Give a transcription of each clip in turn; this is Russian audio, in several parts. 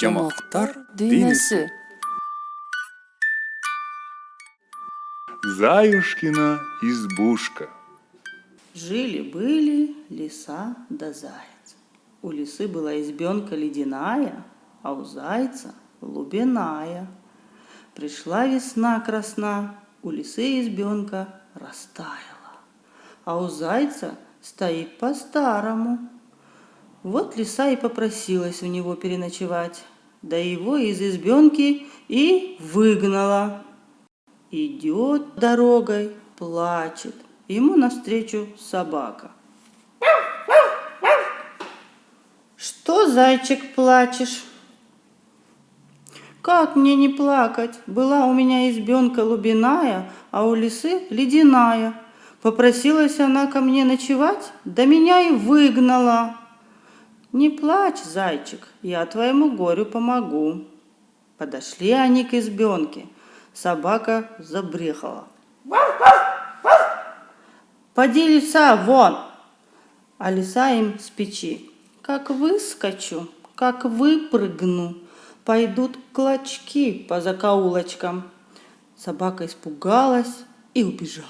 Жомоктор дүйнөсү. Заюшкина избушка. Жили-были лиса да заяц. У лисы была избенка ледяная, а у зайца лубяная. Пришла весна красна, у лисы избенка растаяла, а у зайца стоит по-старому. Вот лиса и попросилась у него переночевать, да его из избенки и выгнала. Идет дорогой, плачет, ему навстречу собака. Что, зайчик, плачешь? Как мне не плакать? Была у меня избенка лубяная, а у лисы ледяная. Попросилась она ко мне ночевать, да меня и выгнала. Не плачь, зайчик, я твоему горю помогу. Подошли они к избенке. Собака забрехала. Поди, лиса, вон! А лиса им с печи. Как выскочу, как выпрыгну, пойдут клочки по закоулочкам. Собака испугалась и убежала.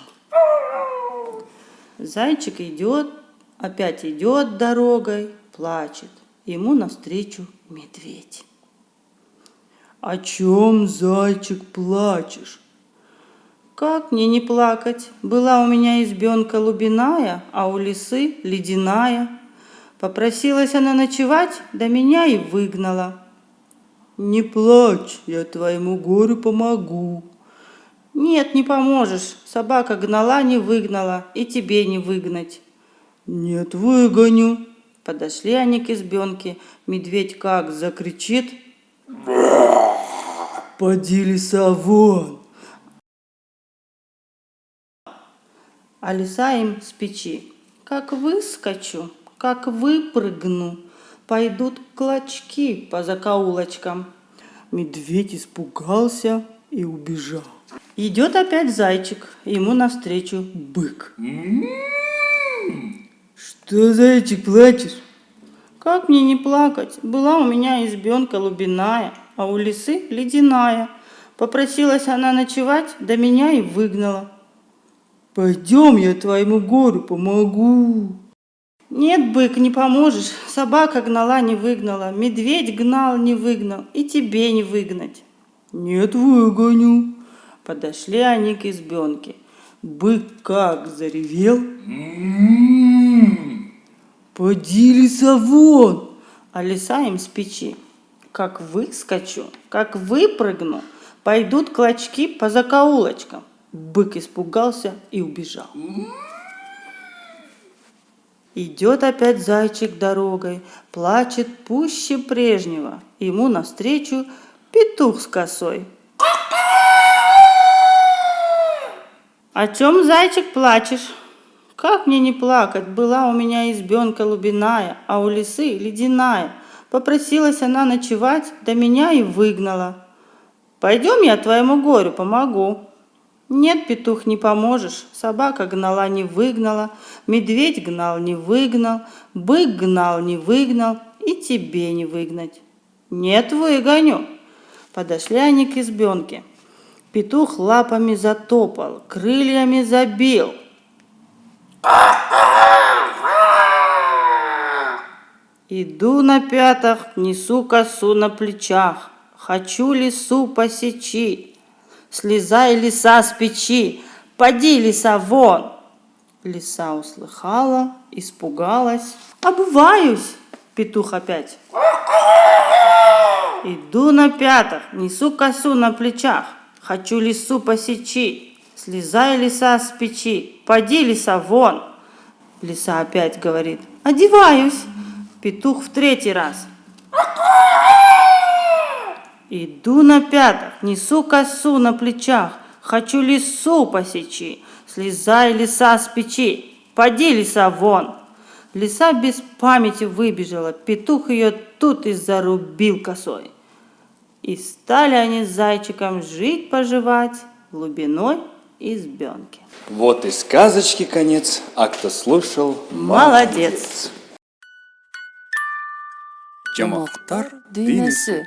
Зайчик идет, опять идет дорогой, плачет. Ему навстречу медведь. О чем, зайчик, плачешь? Как мне не плакать? Была у меня избенка лубяная, а у лисы ледяная. Попросилась она ночевать, да меня и выгнала. Не плачь, я твоему горю помогу. Нет, не поможешь. Собака гнала, не выгнала, и тебе не выгнать. Нет, выгоню. Подошли они к избенке. Медведь как закричит. Поди, лиса, вон! А лиса им с печи. Как выскочу, как выпрыгну, пойдут клочки по закоулочкам. Медведь испугался и убежал. Идет опять зайчик, ему навстречу бык. Что, зайчик, плачешь? Как мне не плакать? Была у меня избенка лубяная, а у лисы ледяная. Попросилась она ночевать, да меня и выгнала. Пойдем, я твоему горю помогу. Нет, бык, не поможешь. Собака гнала, не выгнала. Медведь гнал, не выгнал. И тебе не выгнать. Нет, выгоню. Подошли они к избенке. Бык как заревел. Поди, лиса, вон! А лиса им с печи. Как выскочу, как выпрыгну, пойдут клочки по закоулочкам. Бык испугался и убежал. Идет опять зайчик дорогой, плачет пуще прежнего. Ему навстречу петух с косой. О чем, зайчик, плачешь? Как мне не плакать? Была у меня избенка лубяная, а у лисы ледяная. Попросилась она ночевать, да меня и выгнала. Пойдем, я твоему горю помогу. Нет, петух, не поможешь. Собака гнала, не выгнала. Медведь гнал, не выгнал. Бык гнал, не выгнал. И тебе не выгнать. Нет, выгоню. Подошли они к избенке. Петух лапами затопал, крыльями забил. Иду на пятах, несу косу на плечах. Хочу лису посечи. Слезай, лиса, с печи. Поди, лиса, вон! Лиса услыхала, испугалась. Обуваюсь, петух опять. Иду на пятах, несу косу на плечах. Хочу лису посечи. Слезай, лиса, с печи. Поди, лиса, вон! Лиса опять говорит. Одеваюсь. Петух в третий раз. Иду на пятах, несу косу на плечах. Хочу лису посечи. Слезай, лиса, с печи. Поди, лиса, вон! Лиса без памяти выбежала. Петух ее тут и зарубил косой. И стали они с зайчиком жить-поживать в глубиной избенки. Вот и сказочки конец, а кто слушал, Молодец! Жомоктор дүйнөсү.